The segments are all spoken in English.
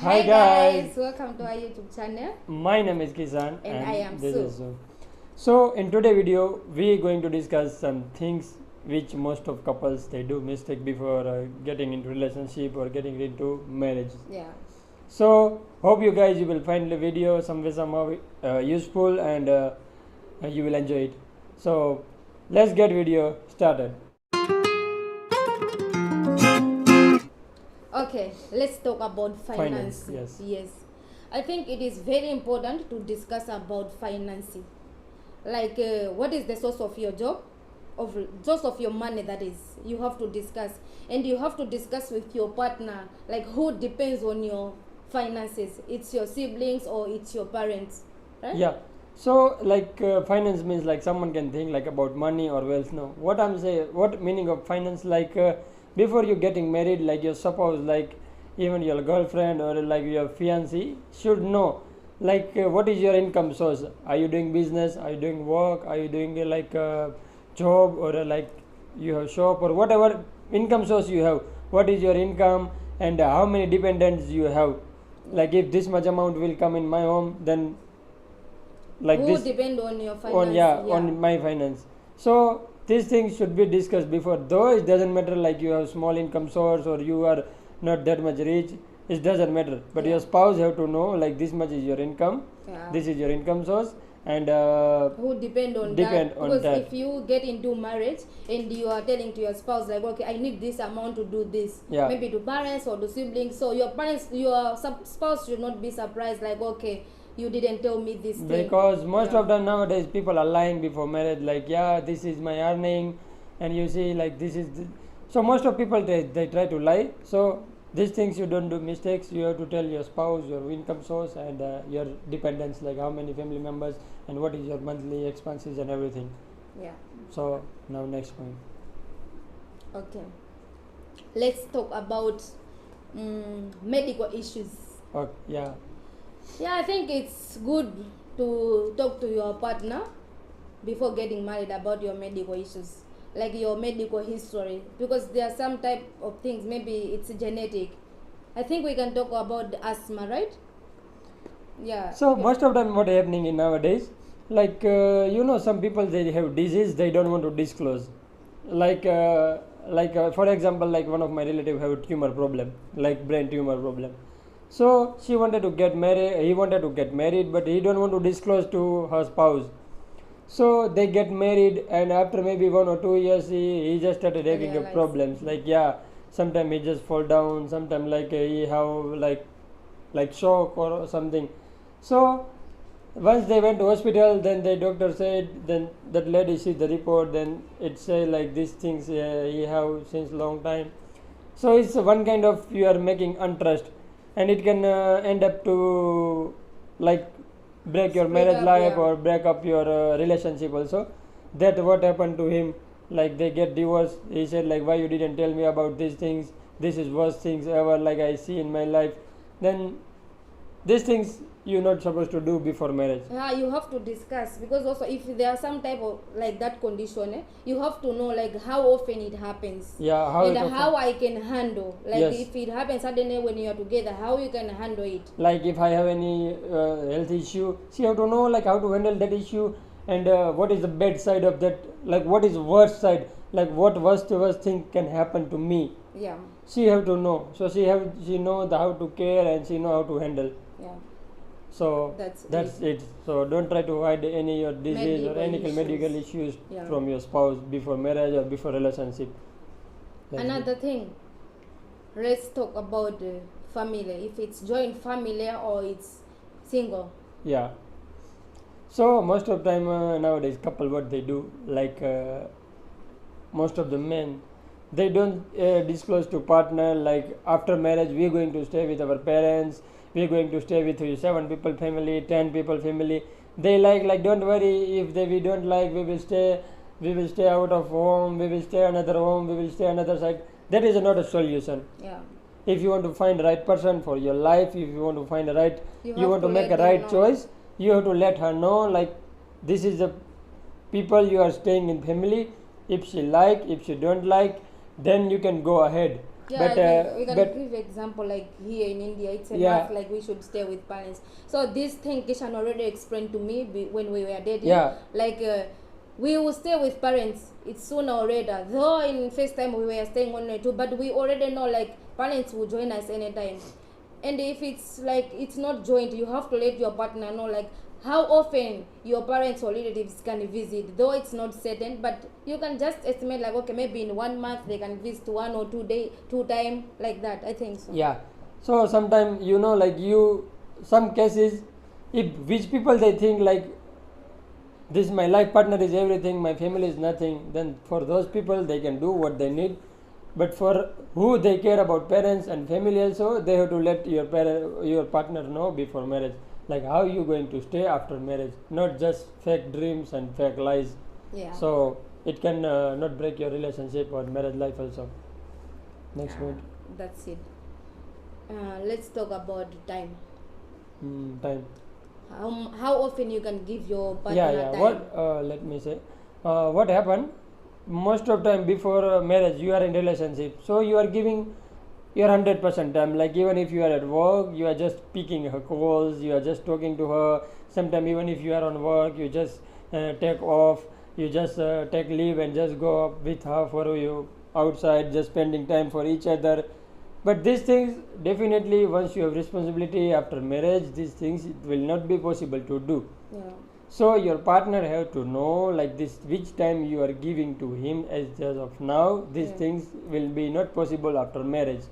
Hi guys, welcome to our YouTube channel. My name is Kisan And I am this Sue. is Sue. So in today's video we are going to discuss some things which most of couples they do mistake before getting into relationship or getting into marriage. Yeah. So hope you guys you will find the video somehow useful and you will enjoy it. So let's get video started. Okay, let's talk about finance. Yes. I think it is very important to discuss about financing. Like, what is the source of your job, of source of your money? That is, you have to discuss, and you have to discuss with your partner. Like, who depends on your finances? It's your siblings or it's your parents, right? Yeah. So like finance means like someone can think like about money or wealth. No, what I'm saying, what meaning of finance? Like before you getting married, like your suppose like even your girlfriend or like your fiancé should know like what is your income source. Are you doing business? Are you doing work? Are you doing like a job or like you have shop or whatever income source you have? What is your income and how many dependents you have? Like if this much amount will come in my home, then like who this depend on your finance? on my finance. So these things should be discussed before, though it doesn't matter like you have small income source or you are not that much rich, it doesn't matter, but Yeah. your spouse have to know like this much is your income, Yeah. this is your income source, and who depend on Depend that, on because that. if you get into marriage and you are telling to your spouse like, okay, I need this amount to do this, Yeah. maybe to parents or to siblings, so your parents, your spouse should not be surprised like, okay, you didn't tell me this thing. Because most Yeah. of the nowadays people are lying before marriage like, yeah, this is my earning, and you see like this is so most of people they try to lie. So these things you don't do mistakes, you have to tell your spouse your income source and your dependents, like how many family members and what is your monthly expenses and everything. Yeah. So now next point. Okay, let's talk about medical issues. Okay, yeah. Yeah, I think it's good to talk to your partner before getting married about your medical issues, like your medical history, because there are some type of things, maybe it's genetic. I think we can talk about the asthma, right? Yeah. So okay. most of them what happening in nowadays, like some people they have disease they don't want to disclose, like for example like one of my relative have a tumor problem, like brain tumor problem. So she wanted to get married, he wanted to get married, but he don't want to disclose to her spouse. So they get married, and after maybe 1 or 2 years he just started having Realize. problems, like yeah, sometimes he just fall down, sometimes like he have like shock or something. So once they went to hospital, then the doctor said, then that lady see the report, then it say like these things he have since long time. So it's one kind of you are making untrust, and it can end up to like break your Split marriage up, life yeah. or break up your relationship also. That what happened to him, like they get divorced. He said like, why you didn't tell me about these things, this is worst things ever like I see in my life. Then these things you're not supposed to do before marriage. Yeah, you have to discuss, because also if there are some type of like that condition, you have to know like how often it happens. Yeah, how and it how I can handle, like Yes. if it happens suddenly when you are together, how you can handle it. Like if I have any health issue, she have to know like how to handle that issue, and what is the bad side of that, like what is worst side, like what worst thing can happen to me. Yeah. She have to know, so she know the how to care and she know how to handle. Yeah. So That's it. So don't try to hide any your disease or any Medical medical issues. issues Yeah. from your spouse before marriage or before relationship. That's Another it. thing, let's talk about family, if it's joint family or it's single. Yeah. So most of time nowadays couple what they do, like most of the men they don't disclose to partner like after marriage we are going to stay with our parents, we are going to stay with 7 people family, 10 people family. They like don't worry, if we don't like we will stay out of home, we will stay another home, we will stay another side. That is not a solution. Yeah. If you want to find the right person for your life, if you want to find the right, You you have want to to make a let them right know. choice, you have to let her know like this is the people you are staying in family. If she like, if she don't like, then you can go ahead. Yeah, But we can but give example like here in India, it's a Yeah. must like we should stay with parents. So this thing Kishan already explained to me when we were dating. Yeah. Like we will stay with parents. It's sooner or later. Though in first time we were staying one or two, but we already know like parents will join us anytime. And if it's like it's not joint, you have to let your partner know like how often your parents or relatives can visit, though it's not certain, but you can just estimate like okay, maybe in 1 month they can visit 1 or 2 time like that. I think so. Yeah. So sometimes like some cases, if which people they think like this my life partner is everything, my family is nothing, then for those people they can do what they need. But for who they care about parents and family also, they have to let your partner know before marriage, like how you going to stay after marriage, not just fake dreams and fake lies. Yeah. So it can not break your relationship or marriage life also. Next point. That's it. Let's talk about time. Time. How often you can give your partner Yeah. time? What let me say, what happened most of time before marriage, you are in relationship, so you are giving your 100% time. Like even if you are at work, you are just picking her calls, you are just talking to her. Sometimes even if you are on work, you just take off, you just take leave and just go up with her for you outside, just spending time for each other. But these things definitely, once you have responsibility after marriage, these things it will not be possible to do. Yeah. So your partner have to know like this which time you are giving to him as of now. These Yeah. things will be not possible after marriage.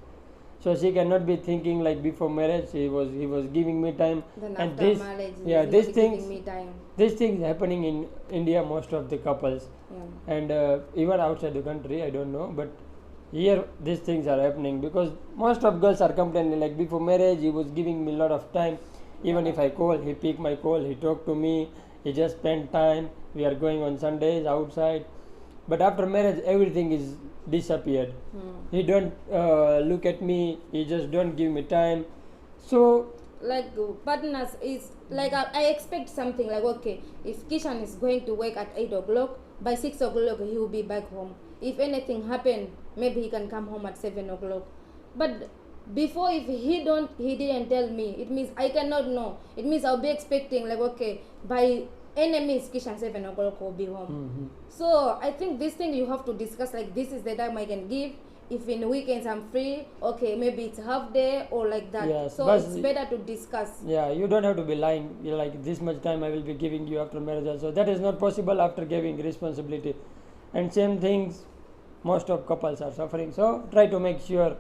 So she cannot be thinking like before marriage he was giving me time, Then and after this marriage, yeah he's these not things giving me time. these things happening in India, most of the couples, Yeah. and even outside the country I don't know, but here these things are happening because most of girls are complaining like before marriage he was giving me a lot of time, even if I call he pick my call, he talk to me, he just spend time, we are going on Sundays outside. But after marriage everything is disappeared. He don't look at me, he just don't give me time. So Like partners is like I expect something like okay, if Kishan is going to work at 8 o'clock, by 6 o'clock he will be back home. If anything happen, maybe he can come home at 7 o'clock. But before, if he didn't tell me, it means I cannot know. It means I'll be expecting like okay, by any means Kishan 7 o'clock will be home. So I think this thing you have to discuss like this is the time I can give. If in weekends I'm free, okay, maybe it's half day or like that. Yes, so but it's better to discuss. yeah, you don't have to be lying. You're like this much time I will be giving you after marriage also. That is not possible after giving responsibility. And same things, most of couples are suffering. So try to make sure.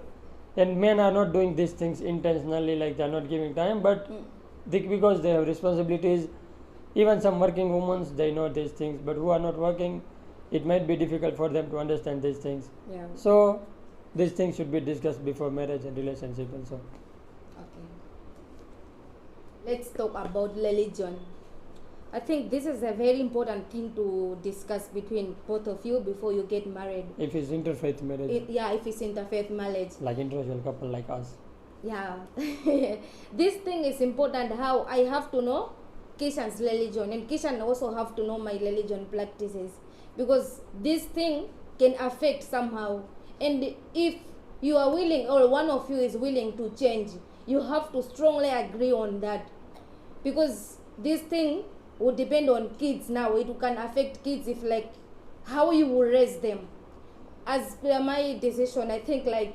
And men are not doing these things intentionally, like they are not giving time, but because they have responsibilities. Even some working women, they know these things, but who are not working, it might be difficult for them to understand these things. Yeah. So these things should be discussed before marriage and relationship also. Okay. Let's talk about religion. I think this is a very important thing to discuss between both of you before you get married. If it's interfaith marriage, If it's interfaith marriage. like interracial couple like us. Yeah. This thing is important, how I have to know Kishan's religion and Kishan also have to know my religion practices, because this thing can affect somehow. And if you are willing or one of you is willing to change, you have to strongly agree on that, because this thing would depend on kids. Now it can affect kids if like how you will raise them. As per my decision, I think like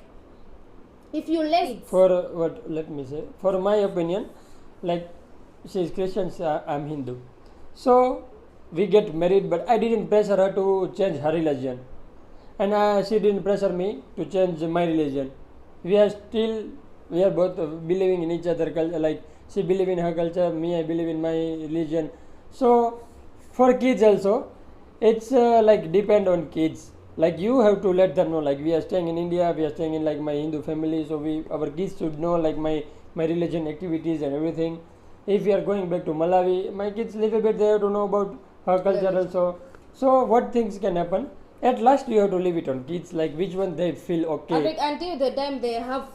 if you let For what, let me say, for my opinion, like she is Christian, I'm Hindu. So we get married, but I didn't pressure her to change her religion, and she didn't pressure me to change my religion. We are both believing in each other culture. Like she believe in her culture, me I believe in my religion. So for kids also, it's like depend on kids. Like you have to let them know, like we are staying in India, we are staying in like my Hindu family, so our kids should know like my religion activities and everything. If we are going back to Malawi, my kids little bit they have to know about her culture also. So what things can happen? At last you have to leave it on kids, like which one they feel okay. until the time they have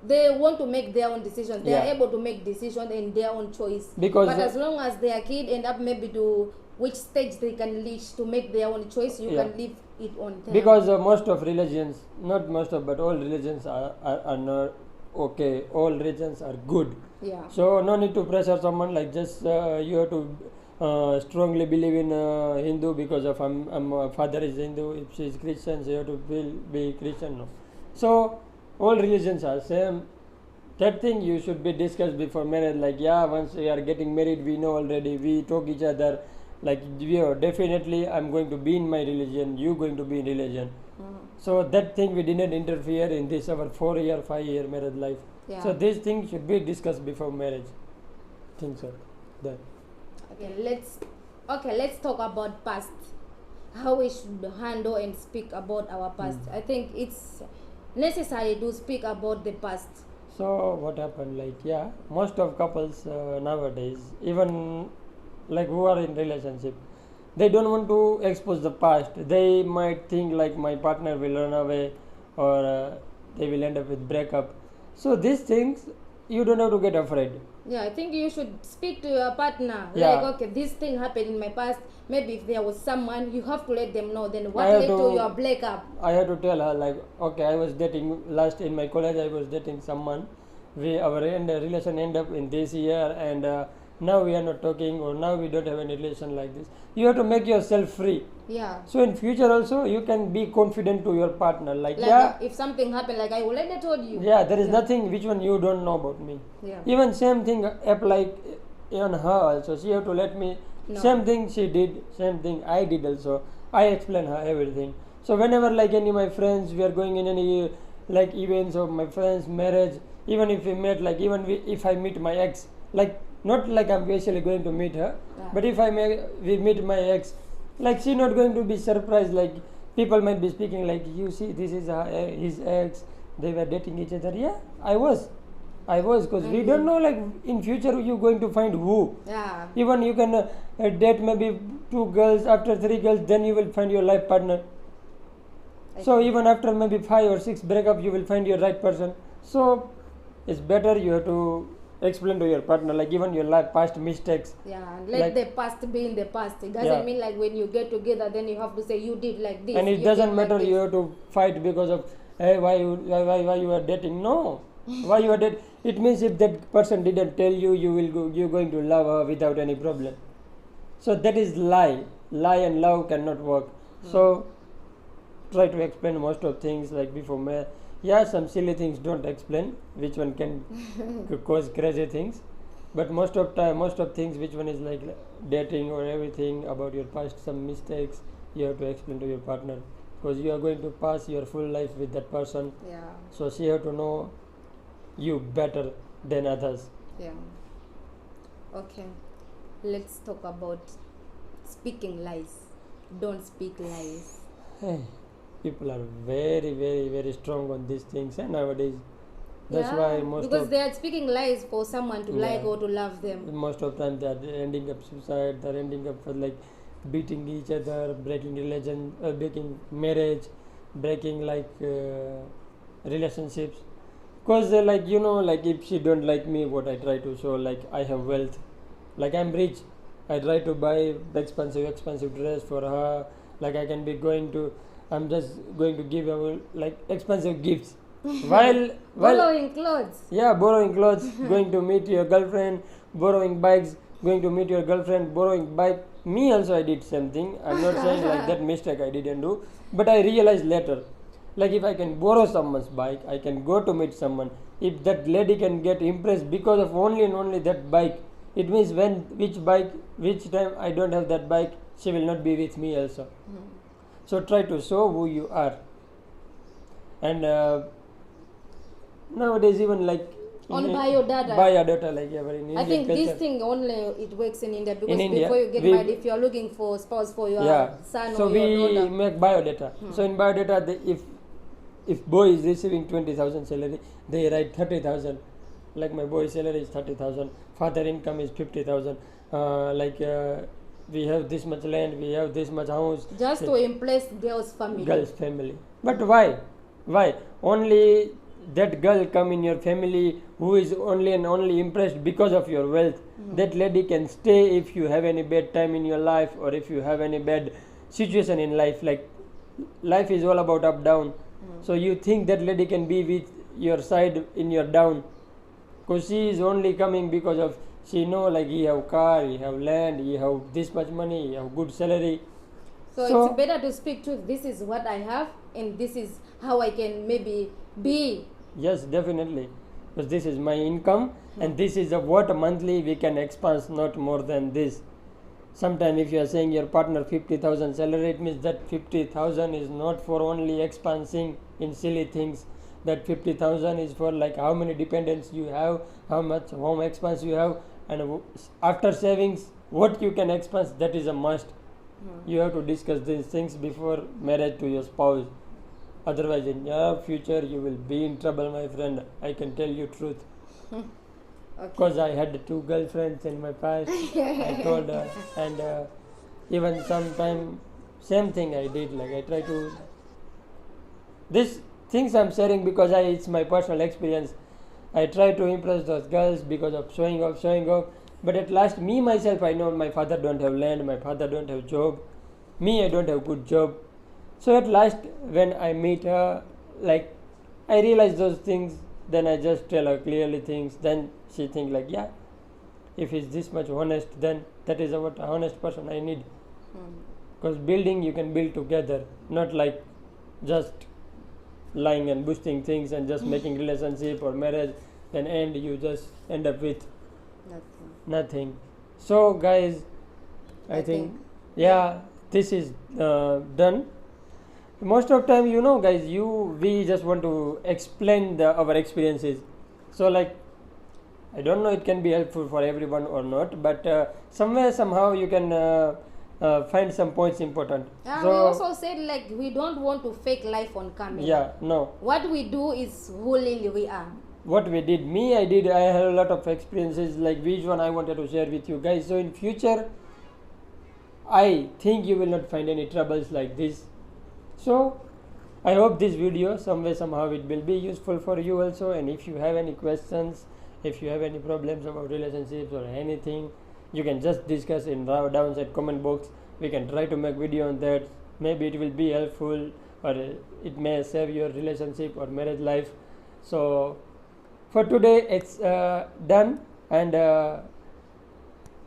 they want to make their own decisions, they are able to make decisions in their own choice. Because but as long as their kid end up maybe to which stage they can reach to make their own choice, you can leave it on them. Because most of religions, not most of, but all religions are not okay. All religions are good. Yeah. So no need to pressure someone like just you have to strongly believe in Hindu because of father is Hindu. If she is Christian, she have to be Christian. No. So all religions are same. That thing you should be discussed before marriage. Like yeah, once we are getting married, we know already. We talk each other. Like we are definitely, I'm going to be in my religion. You going to be in religion. So that thing we didn't interfere in this our 4-year, 5-year marriage life. Yeah. So these things should be discussed before marriage. Think so. That. Let's talk about past. How we should handle and speak about our past. I think it's necessary to speak about the past. So what happened? Like yeah, most of couples nowadays, even like who are in relationship, they don't want to expose the past. They might think like my partner will run away, or they will end up with breakup. So these things you don't have to get afraid. Yeah, I think you should speak to your partner. Yeah. Like, okay, this thing happened in my past. Maybe if there was someone, you have to let them know. Then I what have led to to- your breakup? I had to tell her like, okay, I was dating last in my college. I was dating someone. Our relation end up in this year, and now we are not talking, or now we don't have any relation like this. You have to make yourself free. Yeah. So in future also you can be confident to your partner. Like Like yeah, if something happened, like I already told you. yeah, there is nothing which one you don't know about me. Yeah. Even same thing apply on her also. She have to let me. No. Same thing she did. Same thing I did also. I explain her everything. So whenever like any of my friends, we are going in any like events of my friends' marriage. Even if we met, like even if I meet my ex, like not like I'm basically going to meet her, Yeah. but if we meet my ex, like she not going to be surprised. Like people might be speaking like, you see, this is his ex. They were dating each other. Yeah, I was because we don't know like in future you going to find who. Yeah. Even you can date maybe 2 girls, after 3 girls, then you will find your life partner. So even after maybe 5 or 6 breakup, you will find your right person. So it's better you have to explain to your partner like even your life past mistakes. Yeah, let Like- the past be in the past. It doesn't Yeah. mean like when you get together, then you have to say you did like this. And it you doesn't did like matter this. you have to fight because of hey why you are dating. No, why you are dating? It means if that person didn't tell you, you're going to love her without any problem. So that is lie. Lie and love cannot work. So try to explain most of things like before marriage. Yeah, some silly things don't explain, which one can cause crazy things. But most of things, which one is like dating or everything about your past, some mistakes, you have to explain to your partner because you are going to pass your full life with that person. Yeah, So she have to know you better than others. yeah. Okay, let's talk about speaking lies. Don't speak lies. Hey, people are very, very, very strong on these things, and nowadays, that's Yeah, why most because of they are speaking lies for someone to like Yeah. or to love them. most of time they are ending up suicide. They're ending up for like beating each other, breaking religion, breaking marriage, breaking like relationships. Cause like like if she don't like me, what I try to show like I have wealth, like I'm rich. I try to buy expensive dress for her. Like I can be I'm just going to give her like expensive gifts. while Following clothes. yeah, borrowing clothes, going to meet your girlfriend, borrowing bikes, going to meet your girlfriend, borrowing bike. Me also I did something. I'm not saying like that mistake I didn't do, but I realized later, like if I can borrow someone's bike, I can go to meet someone. If that lady can get impressed because of only and only that bike, it means which time I don't have that bike, she will not be with me also. So try to show who you are. And nowadays even like On in- biodata. biodata like ever in Indian I think this culture. thing only it works in India because India, before you get we- married, if you are looking for a spouse for your Yeah, son so or your we daughter, make biodata. So in biodata, if boy is receiving 20,000 salary, they write 30,000. Like my boy's salary is 30,000, father income is 50,000. We have this much land, we have this much house. just to impress girl's family. Girl's family. But why? Only that girl come in your family who is only and only impressed because of your wealth. That lady can stay if you have any bad time in your life or if you have any bad situation in life. Like life is all about up down. So you think that lady can be with your side in your down, because she is only coming because of she know like he have car, he have land, he have this much money, he have good salary. So it's better to speak truth. This is what I have, and this is how I can maybe be. Yes, definitely, because this is my income, and this is what monthly we can expand, not more than this. Sometimes if you are saying your partner 50,000 salary, it means that 50,000 is not for only expanding in silly things. That 50,000 is for like how many dependents you have, how much home expense you have, and after savings what you can expand, that is a must. You have to discuss these things before marriage to your spouse. Otherwise in your future you will be in trouble, my friend. I can tell you truth. Because I had 2 girlfriends in my past. I told her, and even sometime same thing I did. Like I try to this things I'm sharing because it's my personal experience. I try to impress those girls because of showing off. But at last, me myself, I know my father don't have land, my father don't have job, me I don't have good job. So at last, when I meet her, like I realize those things. Then I just tell her clearly things. Then she think like, yeah, if he's this much honest, then that is what a honest person I need. Because building you can build together, not like just lying and boosting things and just making relationship or marriage. Then you just end up with nothing. So guys, I think yeah, this is done. Most of time, guys, we just want to explain our experiences. So like I don't know, it can be helpful for everyone or not, but somewhere somehow you can find some points important. We So also said like we don't want to fake life on camera. yeah, no, What we do is who really we are. what we did, I had a lot of experiences, like which one I wanted to share with you guys. So in future I think you will not find any troubles like this. So I hope this video somewhere somehow it will be useful for you also. And if you have any questions, if you have any problems about relationships or anything, you can just discuss in downside comment box. We can try to make video on that. Maybe it will be helpful, or it may save your relationship or marriage life. So for today it's done. And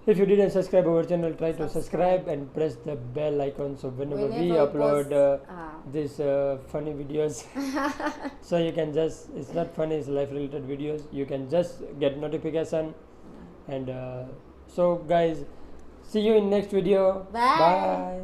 if you didn't subscribe our channel, try to subscribe and press the bell icon, so whenever we upload these funny videos, so you can just, it's not funny, it's life related videos, you can just get notification. And so guys, see you in next video. Bye. Bye.